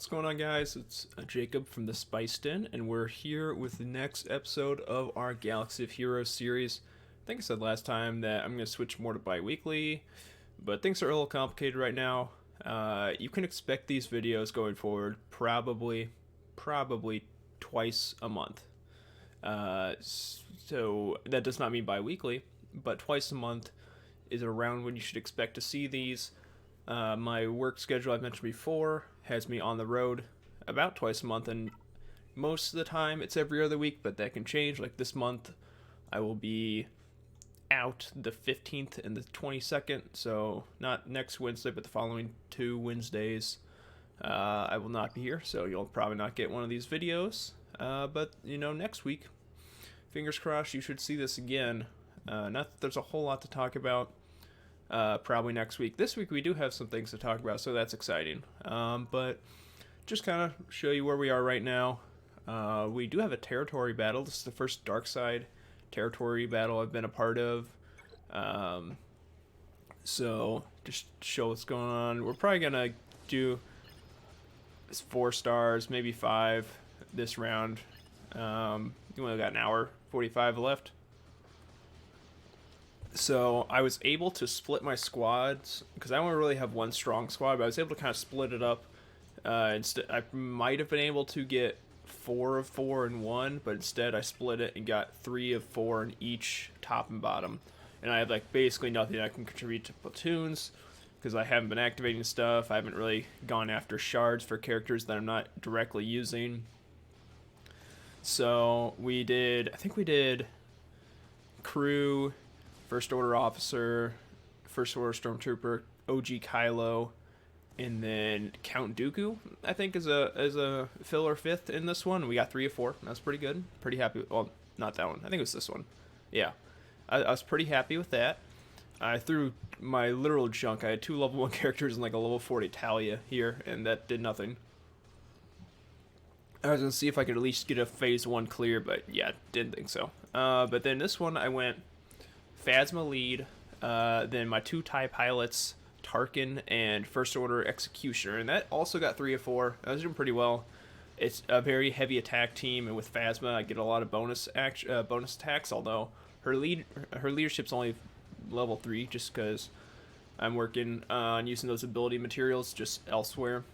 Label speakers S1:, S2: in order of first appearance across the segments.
S1: What's going on, guys? It's Jacob from the Spiced In, and we're here with the next episode of our Galaxy of Heroes series. I think I said last time that I'm going to switch more to bi-weekly, but things are a little complicated right now. You can expect these videos going forward probably twice a month. So that does not mean bi-weekly, but twice a month is around when you should expect to see these. My work schedule I've mentioned before has me on the road about twice a month, and most of the time it's every other week, but that can change. Like this month, I will be out the 15th and the 22nd, so not next Wednesday, but the following 2 Wednesdays. I will not be here, so you'll probably not get one of these videos. But, next week, fingers crossed, you should see this again. Not that there's a whole lot to talk about. Probably next week. This week we do have some things to talk about, so that's exciting. But just kind of show you where we are right now. We do have a territory battle. This is the first dark side territory battle I've been a part of. So just show what's going on. We're probably gonna do 4 stars, maybe 5 this round. We only got an hour 45 left. So I was able to split my squads because I only really have one strong squad, but I was able to kind of split it up. Instead, I might have been able to get 4 of 4 in one, but instead I split it and got 3 of 4 in each top and bottom. And I have basically nothing I can contribute to platoons because I haven't been activating stuff. I haven't really gone after shards for characters that I'm not directly using. So I think we did crew, First Order Officer, First Order Stormtrooper, OG Kylo, and then Count Dooku, I think, is a filler 5th in this one. We got 3 of 4. That's pretty good. Pretty happy. Well, not that one. I think it was this one. Yeah. I was pretty happy with that. I threw my literal junk. I had 2 level 1 characters and a level 40 Talia here, and that did nothing. I was going to see if I could at least get a phase 1 clear, but yeah, didn't think so. But then this one I went Phasma lead, then my 2 TIE pilots, Tarkin and First Order Executioner, and that also got 3 of 4. I was doing pretty well. It's a very heavy attack team, and with Phasma, I get a lot of bonus attacks. Although her leadership's only level 3, just because I'm working on using those ability materials just elsewhere.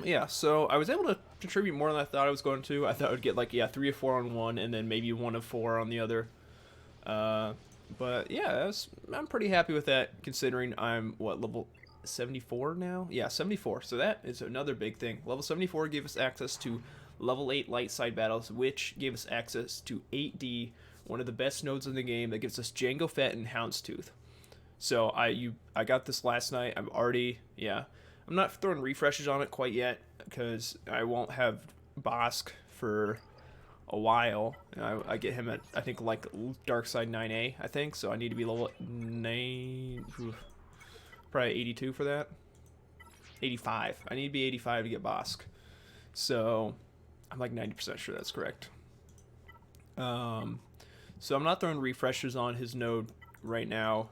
S1: Yeah, so I was able to contribute more than I thought I was going to. I thought I would get 3 of 4 on one, and then maybe 1 of 4 on the other. But yeah, I'm pretty happy with that, considering I'm, level 74 now? Yeah, 74. So that is another big thing. Level 74 gave us access to level 8 light side battles, which gave us access to 8D, one of the best nodes in the game that gives us Jango Fett and Houndstooth. So I got this last night. I'm not throwing refreshes on it quite yet, because I won't have Bosk for a while. I get him at, I think, Dark Side 9A, I think, so I need to be level 9, probably 82 for that. 85. I need to be 85 to get Bosk. So I'm 90% sure that's correct. So I'm not throwing refreshers on his node right now.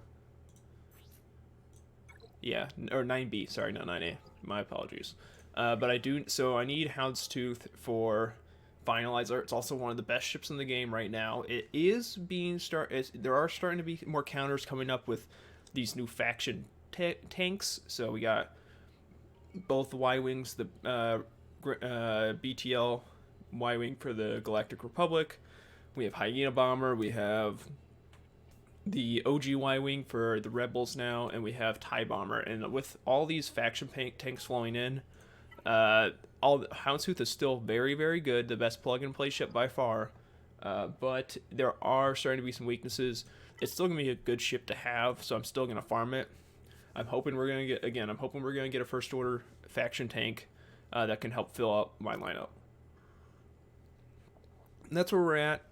S1: Yeah, or 9B, sorry, not 9A. My apologies. But I need Houndstooth for Finalizer. It's also one of the best ships in the game right now. It is being there are starting to be more counters coming up with these new faction tanks. So we got both the Y-Wings, the BTL Y-Wing for the Galactic Republic. We have Hyena Bomber. We have the OG Y-Wing for the Rebels now, and we have TIE Bomber. And with all these faction tanks flowing in, Houndstooth is still very, very good, the best plug-and-play ship by far, but there are starting to be some weaknesses. It's still going to be a good ship to have, so I'm still going to farm it. I'm hoping we're going to get a First Order faction tank that can help fill out my lineup. And that's where we're at.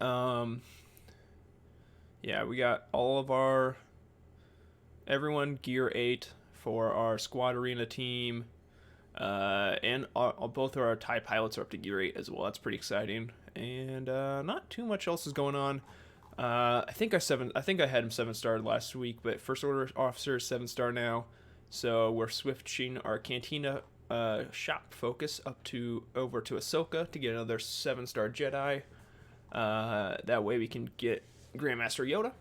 S1: Yeah, we got all of everyone gear 8 for our squad arena team. And both of our TIE pilots are up to gear 8 as well. That's pretty exciting. And not too much else is going on. I think I had him 7-starred last week, but First Order Officer is 7-star now. So we're switching our Cantina shop focus over to Ahsoka to get another 7-star Jedi. That way we can get Grandmaster Yoda.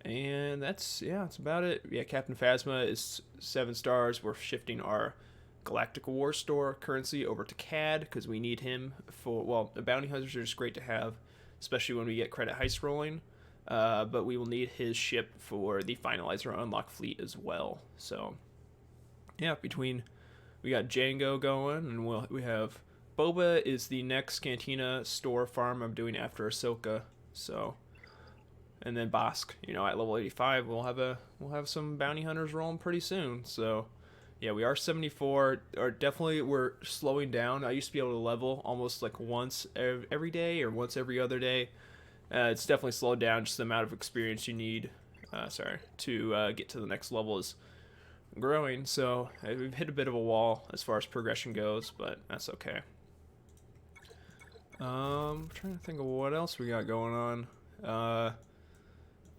S1: And that's about it. Yeah, Captain Phasma is 7 stars. We're shifting our Galactic War Store currency over to CAD because we need him for, well, the bounty hunters are just great to have, especially when we get credit heist rolling. But we will need his ship for the Finalizer Unlock fleet as well. So, yeah, we got Django going, and we have Boba is the next Cantina store farm I'm doing after Ahsoka. So, and then Bosk, at level 85, we'll have some bounty hunters rolling pretty soon. So, yeah, we are 74. We're slowing down. I used to be able to level almost like once every day or once every other day. It's definitely slowed down. Just the amount of experience you need, to get to the next level is growing. So we've hit a bit of a wall as far as progression goes, but that's okay. I'm trying to think of what else we got going on.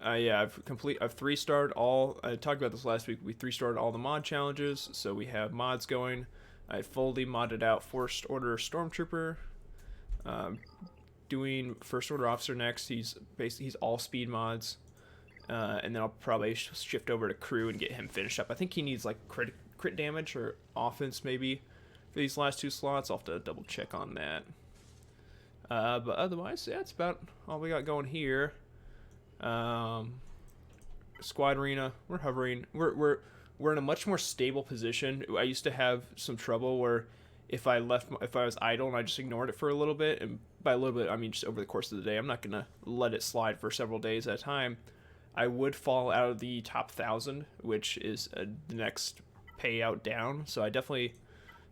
S1: I've 3-starred all. I talked about this last week. We 3-starred all the mod challenges, so we have mods going. I fully modded out First Order Stormtrooper. Doing First Order Officer next. He's all speed mods, and then I'll probably shift over to Crew and get him finished up. I think he needs like crit damage or offense maybe for these last 2 slots. I'll have to double check on that. But otherwise, yeah, it's about all we got going here. Squad arena, we're hovering. We're in a much more stable position. I used to have some trouble where if I was idle and I just ignored it for a little bit, and by a little bit I mean just over the course of the day, I'm not gonna let it slide for several days at a time, I would fall out of the top 1,000, which is the next payout down. So I definitely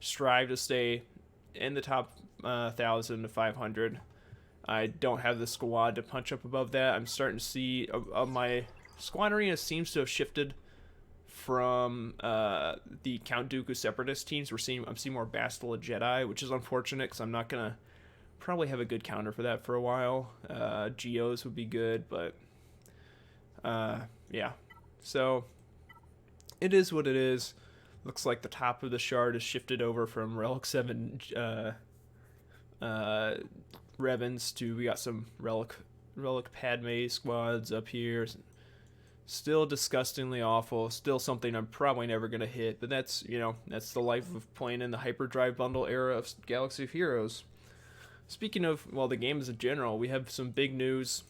S1: strive to stay in the top 1,000 to 500. I don't have the squad to punch up above that. I'm starting to see my squad arena seems to have shifted from the Count Dooku Separatist teams. I'm seeing more Bastila Jedi, which is unfortunate because I'm not gonna probably have a good counter for that for a while. Geos would be good, but yeah. So it is what it is. Looks like the top of the shard is shifted over from Relic 7 Revens to we got some Relic Padme squads up here. Still disgustingly awful. Still something I'm probably never going to hit. But that's the life of playing in the Hyperdrive Bundle era of Galaxy of Heroes. Speaking of, the games in general, we have some big news.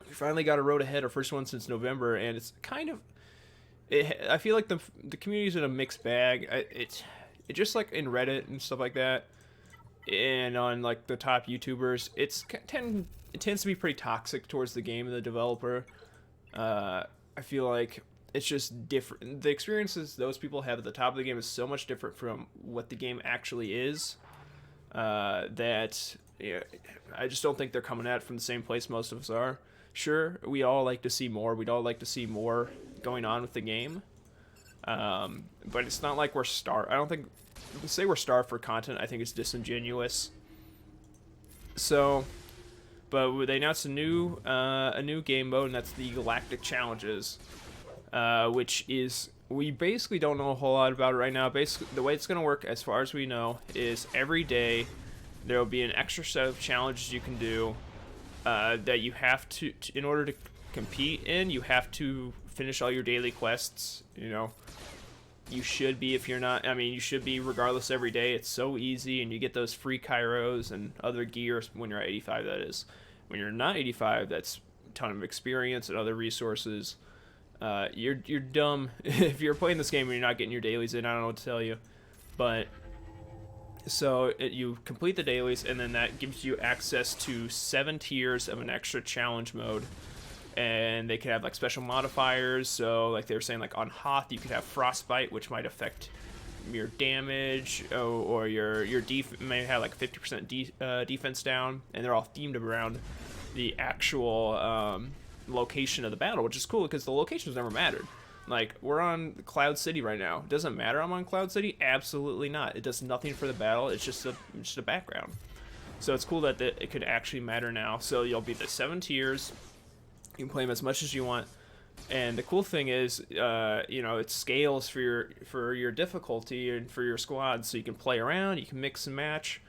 S1: We finally got a road ahead, our first one since November, and it's kind of... I feel like the community's in a mixed bag. It just like in Reddit and stuff like that, and on like the top YouTubers, it tends to be pretty toxic towards the game and the developer. I feel like it's just different. The experiences those people have at the top of the game is so much different from what the game actually is, that I just don't think they're coming at it from the same place most of us are. Sure, we all like to see more. We'd all like to see more going on with the game. But it's not like we're starved. I don't think... To say we're starved for content, I think it's disingenuous. So... But they announced a new game mode, and that's the Galactic Challenges, which is... We basically don't know a whole lot about it right now. Basically, the way it's going to work, as far as we know, is every day there will be an extra set of challenges you can do that you have to, in order to compete in, you have to finish all your daily quests. You should be, if you're not, you should be regardless every day. It's so easy, and you get those free Kairos and other gear when you're at 85, that is. When you're not 85, that's a ton of experience and other resources. You're dumb if you're playing this game and you're not getting your dailies in. I don't know what to tell you. But, so you complete the dailies, and then that gives you access to 7 tiers of an extra challenge mode. And they could have like special modifiers. So like they were saying, like on Hoth you could have Frostbite, which might affect your damage, or your may have like 50% defense down, and they're all themed around the actual location of the battle, which is cool because the locations never mattered. Like, we're on Cloud City right now. It doesn't matter I'm on Cloud City? Absolutely not. It does nothing for the battle. It's just a background. So it's cool that it could actually matter now. So you'll be the 7 tiers. You can play them as much as you want. And the cool thing is, you know, it scales for your difficulty and for your squad, so you can play around, you can mix and match.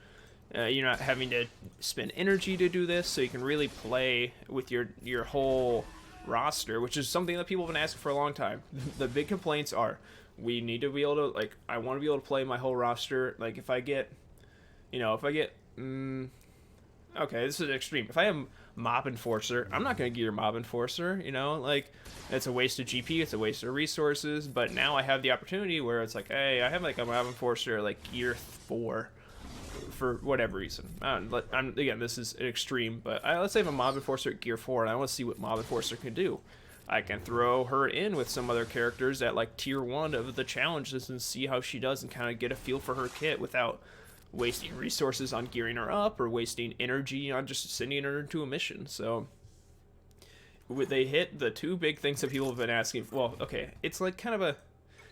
S1: You're not having to spend energy to do this, so you can really play with your whole roster, which is something that people have been asking for a long time. The big complaints are, we need to be able to, like, I want to be able to play my whole roster. Like, if I get, okay, this is extreme. If I have Mob Enforcer, I'm not going to gear Mob Enforcer, you know? Like, it's a waste of GP, it's a waste of resources, but now I have the opportunity where it's like, hey, I have, like, a Mob Enforcer, like, gear 4, for whatever reason. Again, this is an extreme, but let's say I have a Mob Enforcer at gear 4, and I want to see what Mob Enforcer can do. I can throw her in with some other characters at, like, tier 1 of the challenges and see how she does and kind of get a feel for her kit without wasting resources on gearing her up or wasting energy on just sending her into a mission. So they hit the two big things that people have been asking. Well, okay, it's like kind of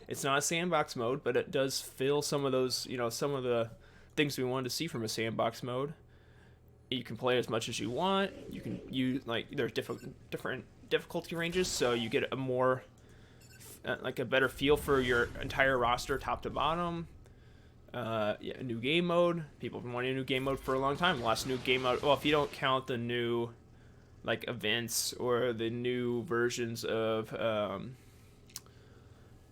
S1: it's not a sandbox mode, but it does fill some of those, you know, some of the things we wanted to see from a sandbox mode. You can play as much as you want. You can use, like, there's different difficulty ranges, so you get a more like a better feel for your entire roster top to bottom. Yeah, a new game mode. People have been wanting a new game mode for a long time. The last new game mode, well, if you don't count the new, like, events or the new versions of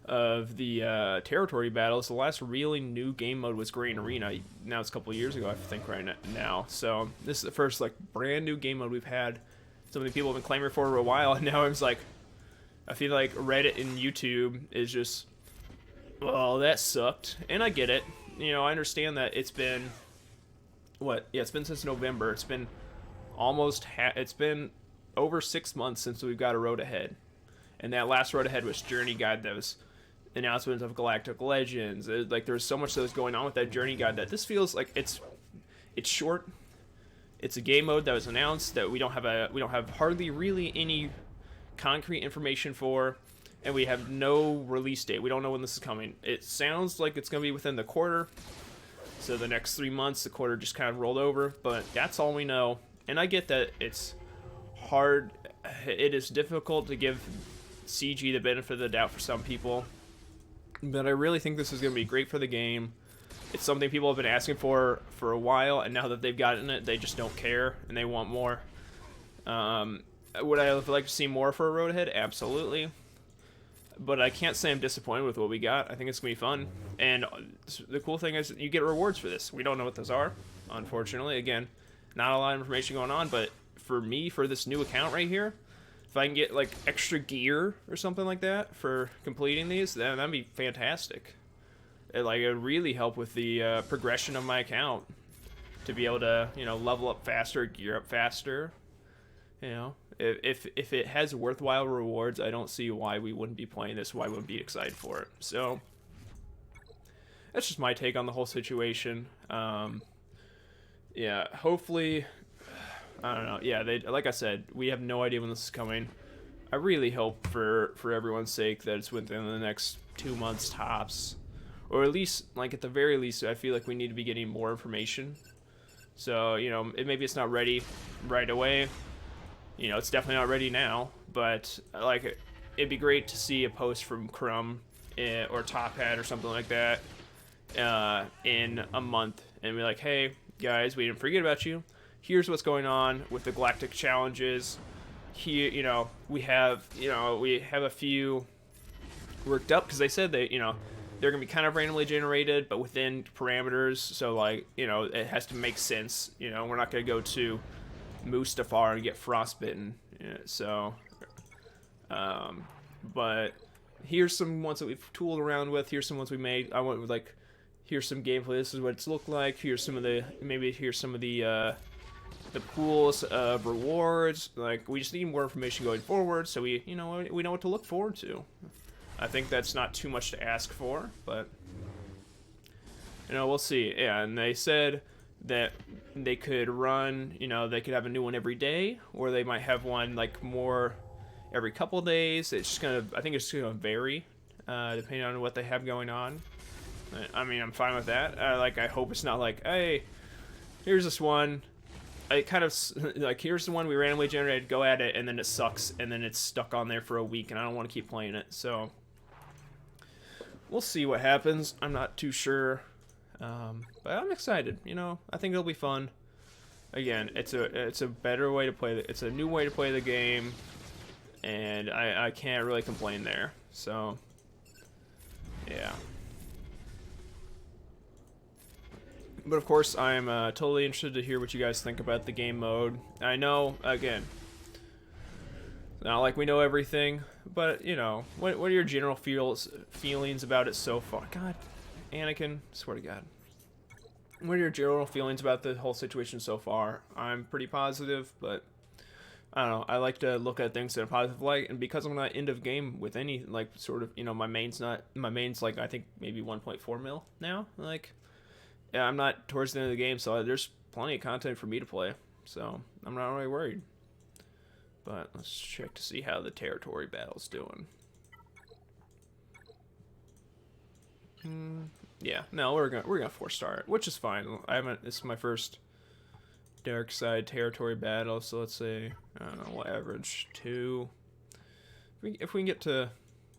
S1: the territory battles, the last really new game mode was Grand Arena. Now it's a couple of years ago, I think, right now. So this is the first, like, brand new game mode we've had. Something people have been clamoring for a while, and now it's like, I feel like Reddit and YouTube is just, well, that sucked. And I get it. You know, I understand that it's been, it's been since November. It's been it's been over 6 months since we've got a road ahead. And that last road ahead was Journey Guide. That was announcements of Galactic Legends. Like, there's so much that was going on with that Journey Guide that this feels like it's short. It's a game mode that was announced that we don't have hardly really any concrete information for. And we have no release date. We don't know when this is coming. It sounds like it's going to be within the quarter. So the next 3 months, the quarter just kind of rolled over. But that's all we know. And I get that it's hard. It is difficult to give CG the benefit of the doubt for some people. But I really think this is going to be great for the game. It's something people have been asking for a while. And now that they've gotten it, they just don't care. And they want more. Would I like to see more for a road ahead? Absolutely. But I can't say I'm disappointed with what we got. I think it's going to be fun. And the cool thing is you get rewards for this. We don't know what those are, unfortunately. Again, not a lot of information going on. But for me, for this new account right here, if I can get, like, extra gear or something like that for completing these, then that'd be fantastic. It would really help with the progression of my account to be able to, you know, level up faster, gear up faster, you know. If it has worthwhile rewards, I don't see why we wouldn't be playing this, why we wouldn't be excited for it. So that's just my take on the whole situation. Yeah, hopefully, I don't know. Yeah, like I said, we have no idea when this is coming. I really hope for everyone's sake that it's within the next 2 months tops, or at least, like, at the very least, I feel like we need to be getting more information. So, you know, maybe it's not ready right away. You know, it's definitely not ready now, but, like, it'd be great to see a post from Crumb or Top Hat or something like that in a month and be like, hey, guys, we didn't forget about you. Here's what's going on with the Galactic Challenges. Here, you know, we have a few worked up because they said that, you know, they're going to be kind of randomly generated, but within parameters. So, like, you know, it has to make sense. You know, we're not going to go to Mustafar and get frostbitten. Yeah, so, but here's some ones that we've tooled around with. Here's some ones we made. I went with, like, here's some gameplay. This is what it's looked like. Here's some of the pools of rewards. Like, we just need more information going forward, so we know what to look forward to. I think that's not too much to ask for, but, you know, we'll see. Yeah, and they said that they could run, you know, they could have a new one every day, or they might have one, like, more every couple days. It's just I think it's gonna vary, depending on what they have going on. I mean, I'm fine with that. I hope it's not like, hey, here's this one, it kind of like, here's the one we randomly generated, go at it, and then it sucks, and then it's stuck on there for a week, and I don't want to keep playing it. So we'll see what happens. I'm not too sure, but I'm excited. You know, I think it'll be fun. Again, it's a better way to play. It's a new way to play the game, and I can't really complain there. So yeah. But of course, I'm totally interested to hear what you guys think about the game mode. I know, again, not like we know everything, but, you know, what are your general feelings about it so far? God, Anakin, swear to God. What are your general feelings about the whole situation so far? I'm pretty positive, but I don't know. I like to look at things in a positive light, and because I'm not end of game with any, like, sort of, you know, my main's like, I think maybe 1.4 mil now, like. Yeah, I'm not towards the end of the game, so there's plenty of content for me to play. So I'm not really worried. But let's check to see how the territory battle's doing. Yeah, no, we're gonna 4-star it, which is fine. This is my first dark side territory battle, so let's say, I don't know, we'll average 2. If we can get to,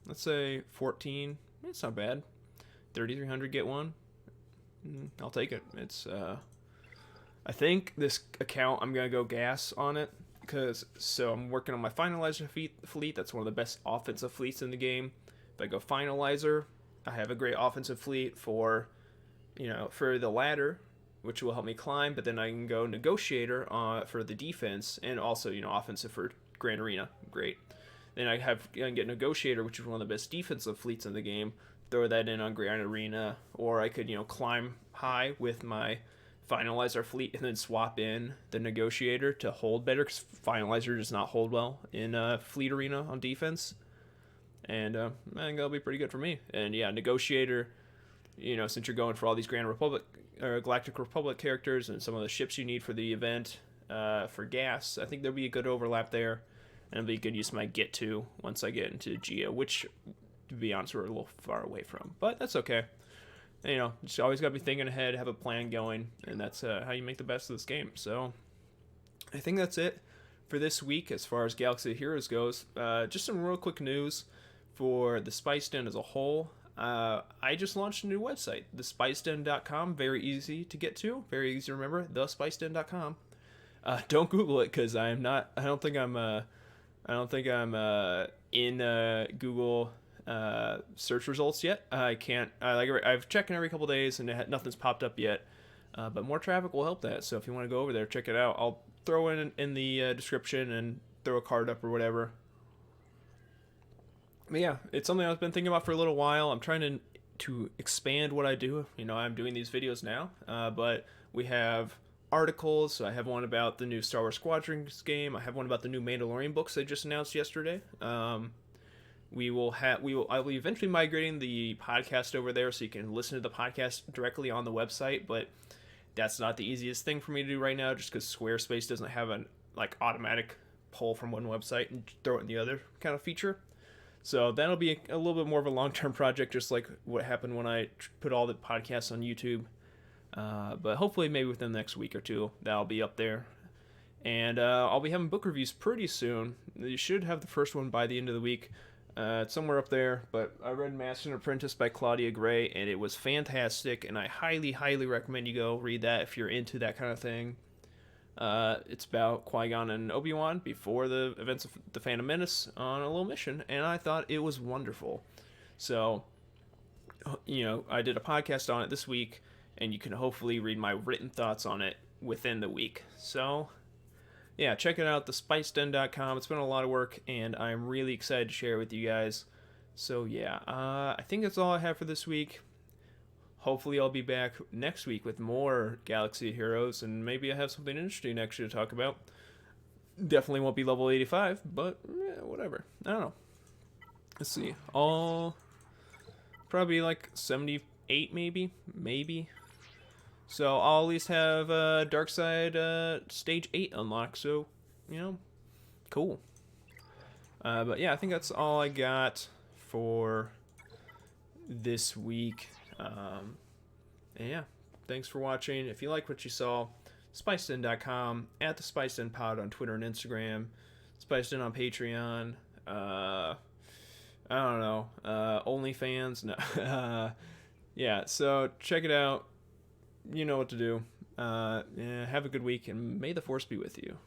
S1: let's say 14, it's not bad. 3,300 get one. I'll take it. It's I think this account, I'm gonna go gas on it, because I'm working on my finalizer fleet. That's one of the best offensive fleets in the game. If I go finalizer, I have a great offensive fleet for, you know, for the ladder, which will help me climb. But then I can go negotiator for the defense, and also, you know, offensive for Grand Arena. Great. Then I can get negotiator, which is one of the best defensive fleets in the game. Throw that in on Grand Arena, or I could, you know, climb high with my finalizer fleet and then swap in the negotiator to hold better, because finalizer does not hold well in fleet arena on defense. And I think that'll be pretty good for me. And yeah, negotiator, you know, since you're going for all these Grand Republic or Galactic Republic characters and some of the ships you need for the event for gas, I think there'll be a good overlap there, and it'll be a good use of my get to once I get into Geo, which, to be honest, we're a little far away from, but that's okay. And, you know, just always got to be thinking ahead, have a plan going, and that's how you make the best of this game. So I think that's it for this week as far as Galaxy of Heroes goes. Just some real quick news for the Spice Den as a whole. I just launched a new website, thespiceden.com. Very easy to get to, very easy to remember, thespiceden.com. Don't Google it, because I don't think I'm in Google search results yet. I can't. I've checked every couple days, and nothing's popped up yet. But more traffic will help that. So if you want to go over there, check it out. I'll throw in the description and throw a card up or whatever. But yeah, it's something I've been thinking about for a little while. I'm trying to expand what I do. You know, I'm doing these videos now, but we have articles. So I have one about the new Star Wars Squadrons game. I have one about the new Mandalorian books they just announced yesterday. I'll be eventually migrating the podcast over there, so you can listen to the podcast directly on the website, but that's not the easiest thing for me to do right now, just because Squarespace doesn't have an automatic pull from one website and throw it in the other kind of feature. So that'll be a little bit more of a long-term project, just like what happened when I put all the podcasts on YouTube. But hopefully maybe within the next week or two, that'll be up there. And I'll be having book reviews pretty soon. You should have the first one by the end of the week. It's somewhere up there, but I read Master and Apprentice by Claudia Gray, and it was fantastic, and I highly, highly recommend you go read that if you're into that kind of thing. It's about Qui-Gon and Obi-Wan before the events of The Phantom Menace on a little mission, and I thought it was wonderful. So, you know, I did a podcast on it this week, and you can hopefully read my written thoughts on it within the week. So, yeah, check it out, thespiceden.com. It's been a lot of work, and I'm really excited to share it with you guys. So, yeah, I think that's all I have for this week. Hopefully I'll be back next week with more Galaxy Heroes, and maybe I have something interesting actually to talk about. Definitely won't be level 85, but whatever. I don't know. Let's see. Probably like 78 maybe. So I'll at least have Dark Side Stage 8 unlocked, so, you know, cool. But yeah, I think that's all I got for this week. And yeah, thanks for watching. If you like what you saw, spicedin.com, at the Spiced In Pod on Twitter and Instagram, Spiced In on Patreon. I don't know. OnlyFans? No. Yeah, so check it out. You know what to do. Yeah, have a good week, and may the force be with you.